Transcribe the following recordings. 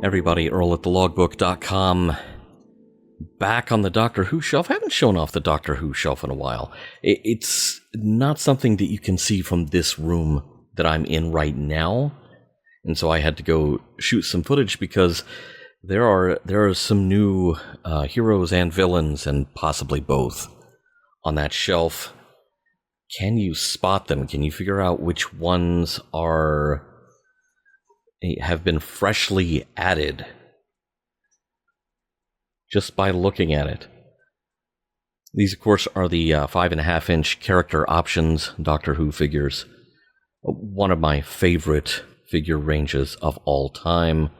Everybody, Earl at thelogbook.com. Back on the Doctor Who shelf. I haven't shown off the Doctor Who shelf in a while. It's not something that you can see from this room that I'm in right now. And so I had to go shoot some footage because there are some new heroes and villains, and possibly both, on that shelf. Can you spot them? Can you figure out which ones have been freshly added just by looking at it? These, of course, are the 5.5-inch character options Doctor Who figures. One of my favorite figure ranges of all time.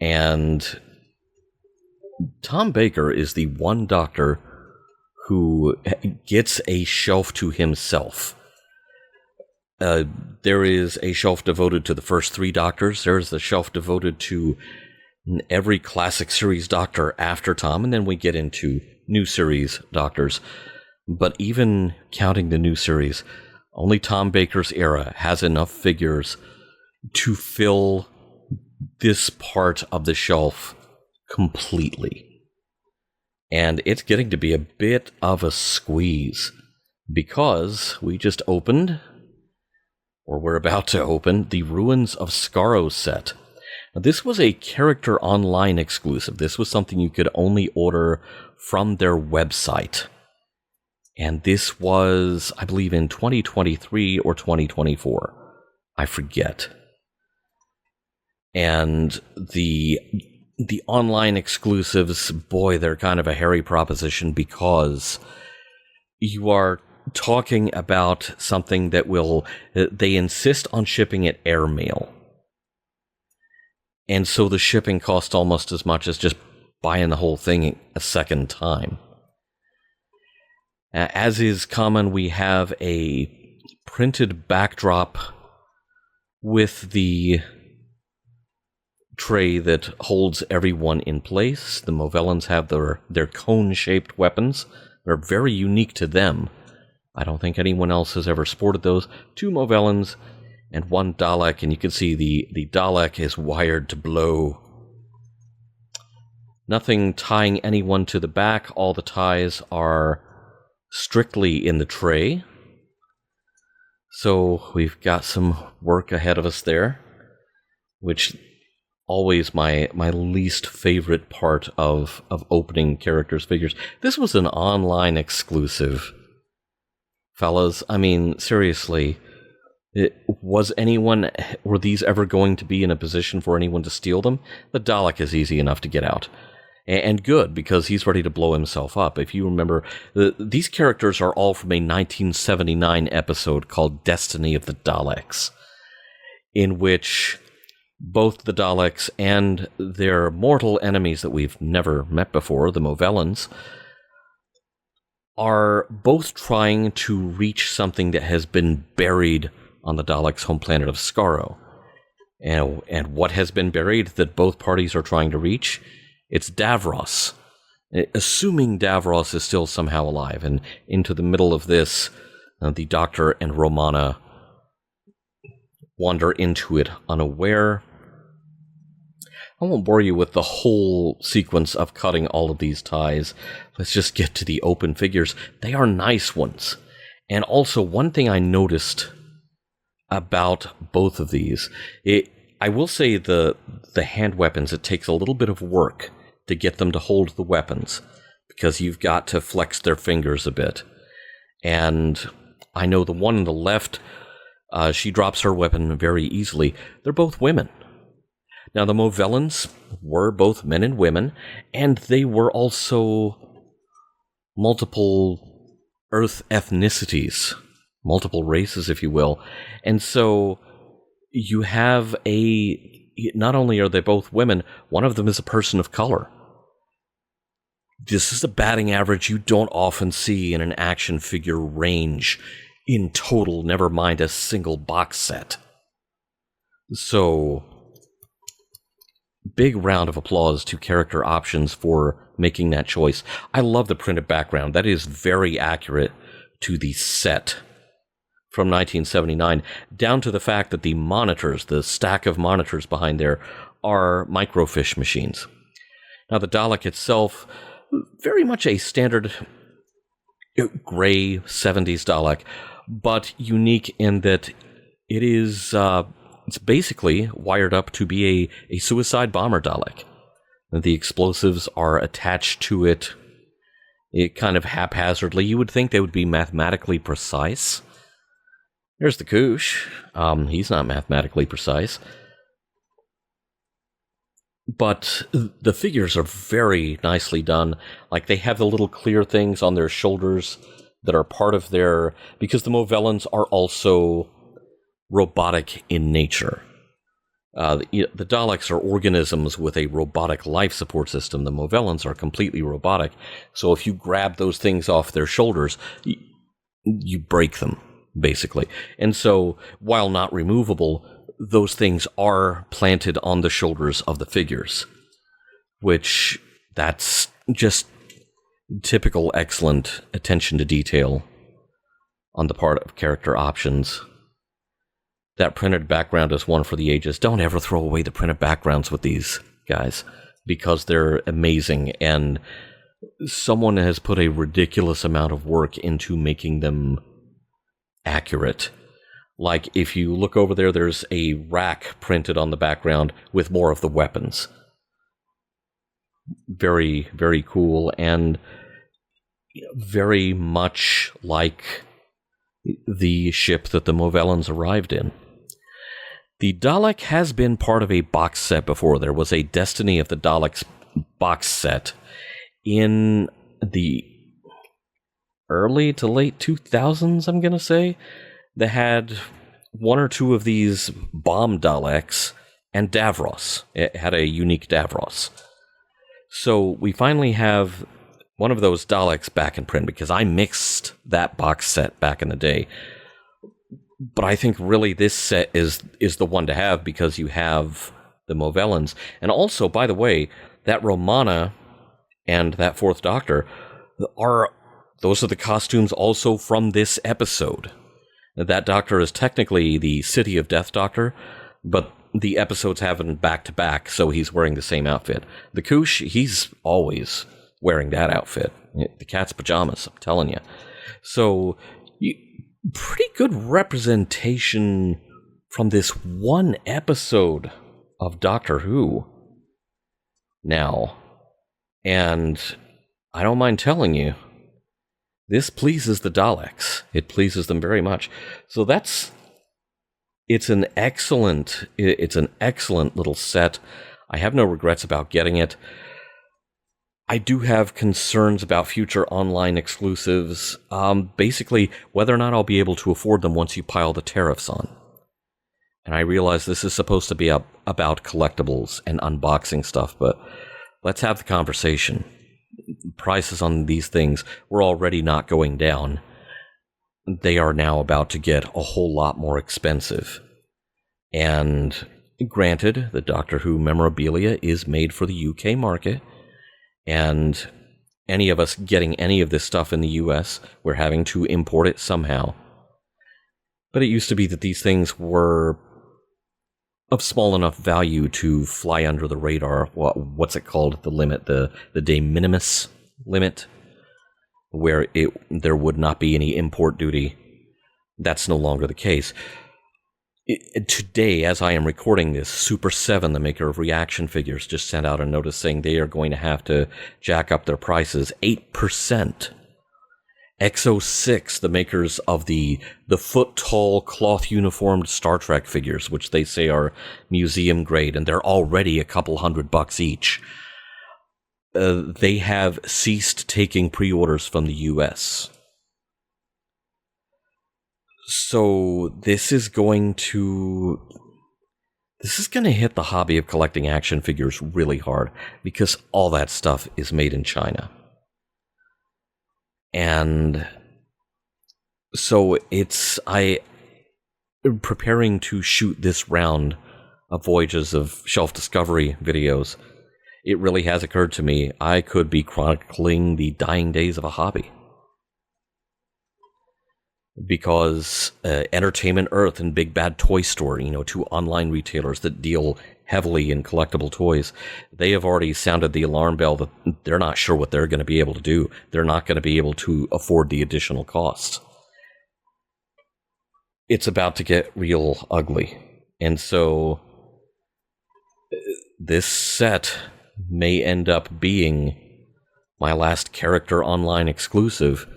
And Tom Baker is the one Doctor who gets a shelf to himself. There is a shelf devoted to the first three Doctors. There's the shelf devoted to every classic series Doctor after Tom, and then we get into new series Doctors. But even counting the new series, only Tom Baker's era has enough figures to fill this part of the shelf completely. And it's getting to be a bit of a squeeze, because we just opened, or we're about to open, the Ruins of Skaro set. Now, this was a Character Online exclusive. This was something you could only order from their website. And this was, I believe, in 2023 or 2024. I forget. And the online exclusives, boy, they're kind of a hairy proposition, because you are talking about something that they insist on shipping it airmail. And so the shipping costs almost as much as just buying the whole thing a second time. As is common, we have a printed backdrop with the tray that holds everyone in place. The Movellans have their cone-shaped weapons. They're very unique to them. I don't think anyone else has ever sported those. 2 Movellans and 1 Dalek, and you can see the Dalek is wired to blow. Nothing tying anyone to the back. All the ties are strictly in the tray. So we've got some work ahead of us there, which always my least favorite part of opening characters' figures. This was an online exclusive, fellas. I mean, seriously, were these ever going to be in a position for anyone to steal them? The Dalek is easy enough to get out. And good, because he's ready to blow himself up. If you remember, these characters are all from a 1979 episode called Destiny of the Daleks, in which both the Daleks and their mortal enemies that we've never met before, the Movellans, are both trying to reach something that has been buried on the Daleks' home planet of Skaro. And what has been buried that both parties are trying to reach? It's Davros. Assuming Davros is still somehow alive. And into the middle of this, the Doctor and Romana wander into it unaware. I won't bore you with the whole sequence of cutting all of these ties. Let's just get to the open figures. They are nice ones. And also, one thing I noticed about both of these, I will say the hand weapons, it takes a little bit of work to get them to hold the weapons, because you've got to flex their fingers a bit. And I know the one on the left, she drops her weapon very easily. They're both women. Now, the Movellans were both men and women, and they were also multiple Earth ethnicities, multiple races, if you will. And so you have not only are they both women, one of them is a person of color. This is a batting average you don't often see in an action figure range in total, never mind a single box set. So, big round of applause to Character Options for making that choice. I love the printed background. That is very accurate to the set from 1979, down to the fact that the monitors, the stack of monitors behind there, are microfiche machines. Now, the Dalek itself, very much a standard gray 70s Dalek, but unique in that it is it's basically wired up to be a suicide bomber Dalek. The explosives are attached to it kind of haphazardly. You would think they would be mathematically precise. There's the Koosh. He's not mathematically precise. But the figures are very nicely done. Like, they have the little clear things on their shoulders that are part of their... Because the Movellans are also robotic in nature. The Daleks are organisms with a robotic life support system. The Movellans are completely robotic. So if you grab those things off their shoulders, you break them, basically. And so, while not removable, those things are planted on the shoulders of the figures. Which, that's just typical excellent attention to detail on the part of character options. That printed background is one for the ages. Don't ever throw away the printed backgrounds with these guys, because they're amazing, and someone has put a ridiculous amount of work into making them accurate. Like, if you look over there, there's a rack printed on the background with more of the weapons. Very, very cool, and very much like the ship that the Movellans arrived in. The Dalek has been part of a box set before. There was a Destiny of the Daleks box set in the early to late 2000s, I'm going to say. They had one or two of these bomb Daleks and Davros. It had a unique Davros. So we finally have one of those Daleks back in print, because I mixed that box set back in the day. But I think really this set is the one to have, because you have the Movellans. And also, by the way, that Romana and that Fourth Doctor those are the costumes also from this episode. That Doctor is technically the City of Death Doctor, but the episodes have them back to back, so he's wearing the same outfit. The Koosh, he's always wearing that outfit. The cat's pajamas, I'm telling you. So, pretty good representation from this one episode of Doctor Who now. And I don't mind telling you, this pleases the Daleks. It pleases them very much. So it's an excellent little set. I have no regrets about getting it. I do have concerns about future online exclusives. Basically, whether or not I'll be able to afford them once you pile the tariffs on. And I realize this is supposed to be about collectibles and unboxing stuff, but let's have the conversation. Prices on these things were already not going down. They are now about to get a whole lot more expensive. And granted, the Doctor Who memorabilia is made for the UK market. And any of us getting any of this stuff in the US, we're having to import it somehow. But it used to be that these things were of small enough value to fly under the radar. What's it called? The limit, the de minimis limit, where there would not be any import duty. That's no longer the case. Today, as I am recording this, Super 7, the maker of reaction figures, just sent out a notice saying they are going to have to jack up their prices 8%. XO6, the makers of the foot-tall, cloth-uniformed Star Trek figures, which they say are museum grade, and they're already a couple $100 each. They have ceased taking pre-orders from the US. So this is going to hit the hobby of collecting action figures really hard, because all that stuff is made in China. And so I'm preparing to shoot this round of Voyages of Shelf Discovery videos. It really has occurred to me I could be chronicling the dying days of a hobby. because Entertainment Earth and Big Bad Toy Store, two online retailers that deal heavily in collectible toys, they have already sounded the alarm bell that they're not sure what they're going to be able to do. They're not going to be able to afford the additional costs. It's about to get real ugly. And so this set may end up being my last character online exclusive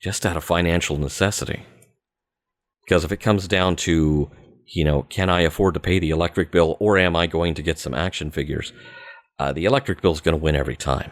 just out of financial necessity. Because if it comes down to, can I afford to pay the electric bill, or am I going to get some action figures? The electric bill is going to win every time.